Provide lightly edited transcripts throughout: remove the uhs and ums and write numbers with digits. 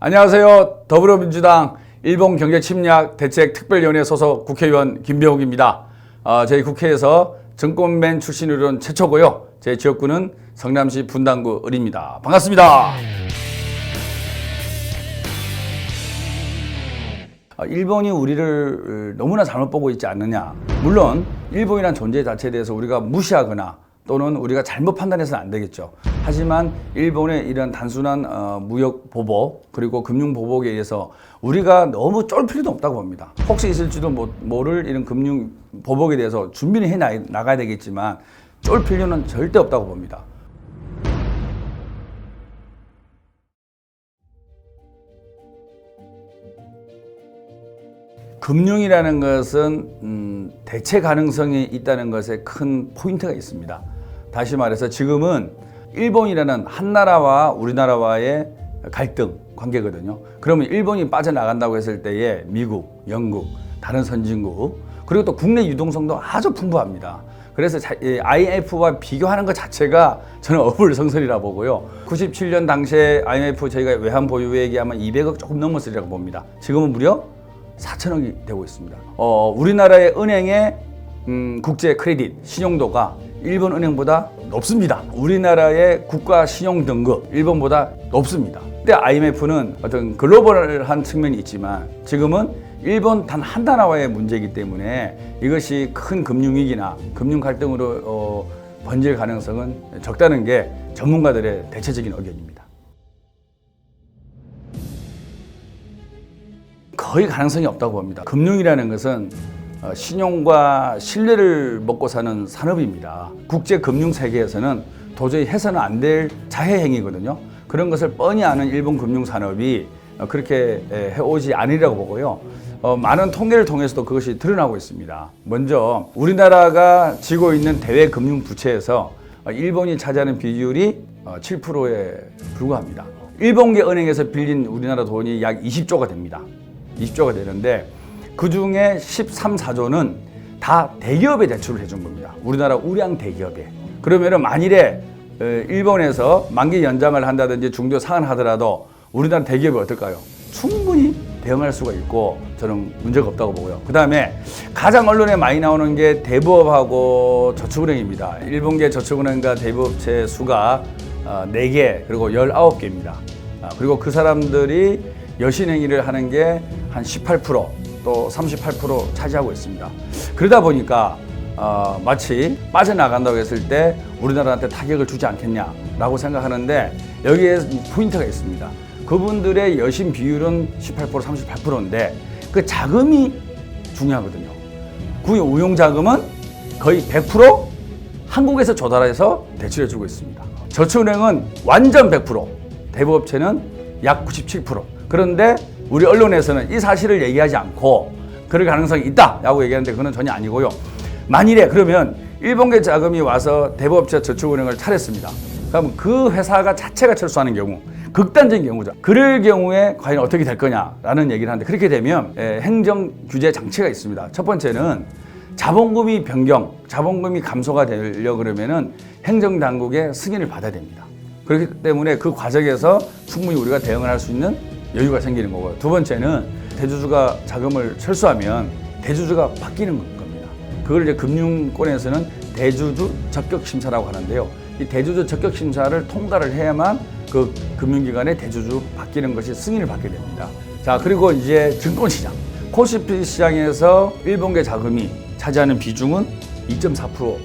안녕하세요. 더불어민주당 일본경제침략대책특별위원회 소속 국회의원 김병욱입니다. 저희 국회에서 정권맨 출신 의원 최초고요. 제 지역구는 성남시 분당구 을입니다. 반갑습니다. 일본이 우리를 너무나 잘못 보고 있지 않느냐. 물론 일본이란 존재 자체에 대해서 우리가 무시하거나 또는 우리가 잘못 판단해서는 안 되겠죠. 하지만 일본의 이런 단순한 무역 보복 그리고 금융 보복에 의해서 우리가 너무 쫄 필요도 없다고 봅니다. 혹시 있을지도 모를 이런 금융 보복에 대해서 준비는 해 나가야 되겠지만 쫄 필요는 절대 없다고 봅니다. 금융이라는 것은 대체 가능성이 있다는 것에 큰 포인트가 있습니다. 다시 말해서 지금은 일본이라는 한 나라와 우리나라와의 갈등 관계거든요. 그러면 일본이 빠져나간다고 했을 때에 미국, 영국, 다른 선진국 그리고 또 국내 유동성도 아주 풍부합니다. 그래서 IMF와 비교하는 것 자체가 저는 어불성설이라 보고요. 97년 당시에 IMF 저희가 외환 보유액이 아마 200억 조금 넘었으리라고 봅니다. 지금은 무려 4천억이 되고 있습니다. 우리나라의 은행의 국제 크레딧 신용도가 일본 은행보다 높습니다. 우리나라의 국가 신용 등급 일본보다 높습니다. 그때 IMF는 어떤 글로벌한 측면이 있지만 지금은 일본 단 한 나라와의 문제이기 때문에 이것이 큰 금융위기나 금융 갈등으로 번질 가능성은 적다는 게 전문가들의 대체적인 의견입니다. 거의 가능성이 없다고 봅니다. 금융이라는 것은 신용과 신뢰를 먹고 사는 산업입니다. 국제 금융 세계에서는 도저히 해서는 안 될 자해 행위거든요. 그런 것을 뻔히 아는 일본 금융 산업이 그렇게 해오지 않으리라고 보고요. 많은 통계를 통해서도 그것이 드러나고 있습니다. 먼저 우리나라가 지고 있는 대외 금융 부채에서 일본이 차지하는 비율이 7%에 불과합니다. 일본계 은행에서 빌린 우리나라 돈이 약 20조가 됩니다. 20조가 되는데 그 중에 13, 14조는 다 대기업에 대출을 해준 겁니다. 우리나라 우량 대기업에. 그러면은 만일에 일본에서 만기 연장을 한다든지 중도 상환하더라도 우리나라 대기업이 어떨까요? 충분히 대응할 수가 있고 저는 문제가 없다고 보고요. 그 다음에 가장 언론에 많이 나오는 게 대부업하고 저축은행입니다. 일본계 저축은행과 대부업체 수가 4개 그리고 19개입니다. 그리고 그 사람들이 여신행위를 하는 게 한 18% 또 38% 차지하고 있습니다. 그러다 보니까 마치 빠져나간다고 했을 때 우리나라한테 타격을 주지 않겠냐라고 생각하는데 여기에 포인트가 있습니다. 그분들의 여신 비율은 18%, 38%인데 그 자금이 중요하거든요. 그 운용 자금은 거의 100% 한국에서 조달해서 대출해주고 있습니다. 저축은행은 완전 100%, 대부업체는 약 97%. 그런데 우리 언론에서는 이 사실을 얘기하지 않고 그럴 가능성이 있다라고 얘기하는데 그건 전혀 아니고요. 만일에 그러면 일본계 자금이 와서 대부업체 저축은행을 차렸습니다. 그럼 그 회사가 자체가 철수하는 경우, 극단적인 경우죠. 그럴 경우에 과연 어떻게 될 거냐라는 얘기를 하는데 그렇게 되면 행정 규제 장치가 있습니다. 첫 번째는 자본금이 변경, 자본금이 감소가 되려 그러면은 행정당국의 승인을 받아야 됩니다. 그렇기 때문에 그 과정에서 충분히 우리가 대응을 할 수 있는 여유가 생기는 거고요. 두 번째는 대주주가 자금을 철수하면 대주주가 바뀌는 겁니다. 그걸 이제 금융권에서는 대주주 적격 심사라고 하는데요. 이 대주주 적격 심사를 통과를 해야만 그 금융기관의 대주주 바뀌는 것이 승인을 받게 됩니다. 자, 그리고 이제 증권시장. 코스피 시장에서 일본계 자금이 차지하는 비중은 2.4%.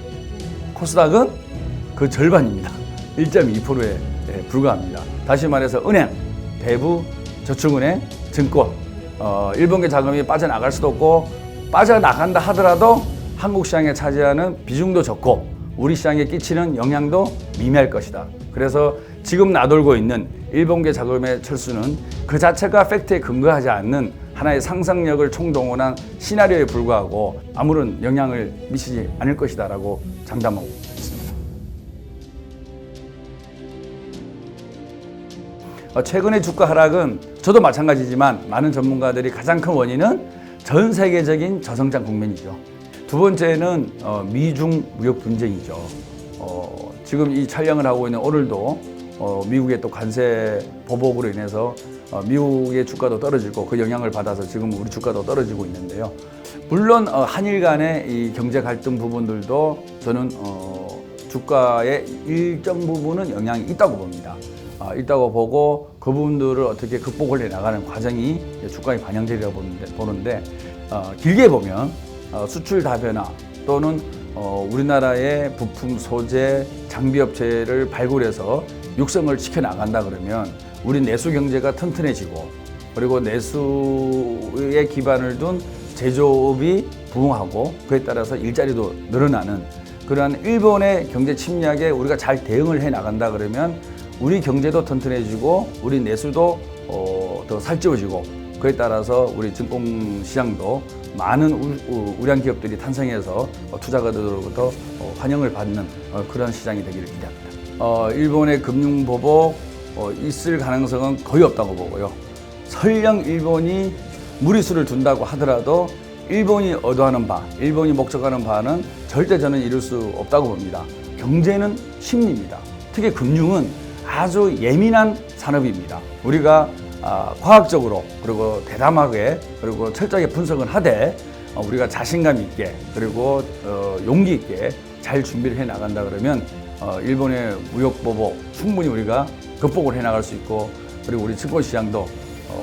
코스닥은 그 절반입니다. 1.2%에 불과합니다. 다시 말해서 은행, 대부, 저축은행, 증권, 일본계 자금이 빠져나갈 수도 없고 빠져나간다 하더라도 한국 시장에 차지하는 비중도 적고 우리 시장에 끼치는 영향도 미미할 것이다. 그래서 지금 나돌고 있는 일본계 자금의 철수는 그 자체가 팩트에 근거하지 않는 하나의 상상력을 총동원한 시나리오에 불과하고 아무런 영향을 미치지 않을 것이다 라고 장담하고 있습니다. 최근의 주가 하락은 저도 마찬가지지만 많은 전문가들이 가장 큰 원인은 전 세계적인 저성장 국면이죠. 두 번째는 미중 무역 분쟁이죠. 지금 이 촬영을 하고 있는 오늘도 미국의 또 관세 보복으로 인해서 미국의 주가도 떨어지고 그 영향을 받아서 지금 우리 주가도 떨어지고 있는데요. 물론 한일 간의 이 경제 갈등 부분들도 저는 주가의 일정 부분은 영향이 있다고 봅니다. 있다고 보고 그 부분들을 어떻게 극복을 해 나가는 과정이 주가에 반영되리라고 보는데 길게 보면 수출 다변화 또는 우리나라의 부품, 소재, 장비 업체를 발굴해서 육성을 시켜 나간다 그러면 우리 내수 경제가 튼튼해지고 그리고 내수에 기반을 둔 제조업이 부흥하고 그에 따라서 일자리도 늘어나는 그러한 일본의 경제 침략에 우리가 잘 대응을 해 나간다 그러면 우리 경제도 튼튼해지고 우리 내수도 더 살찌워지고 그에 따라서 우리 증권시장도 많은 우량 기업들이 탄생해서 투자가들로부터 환영을 받는 그런 시장이 되기를 기대합니다. 일본의 금융보복 있을 가능성은 거의 없다고 보고요. 설령 일본이 무리수를 둔다고 하더라도 일본이 의도하는 바, 일본이 목적하는 바는 절대 저는 이룰 수 없다고 봅니다. 경제는 심리입니다. 특히 금융은 아주 예민한 산업입니다. 우리가 과학적으로 그리고 대담하게 그리고 철저하게 분석을 하되 우리가 자신감 있게 그리고 용기 있게 잘 준비를 해 나간다 그러면 일본의 무역 보복 충분히 우리가 극복을 해 나갈 수 있고 그리고 우리 증권 시장도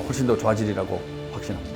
훨씬 더 좋아지리라고 확신합니다.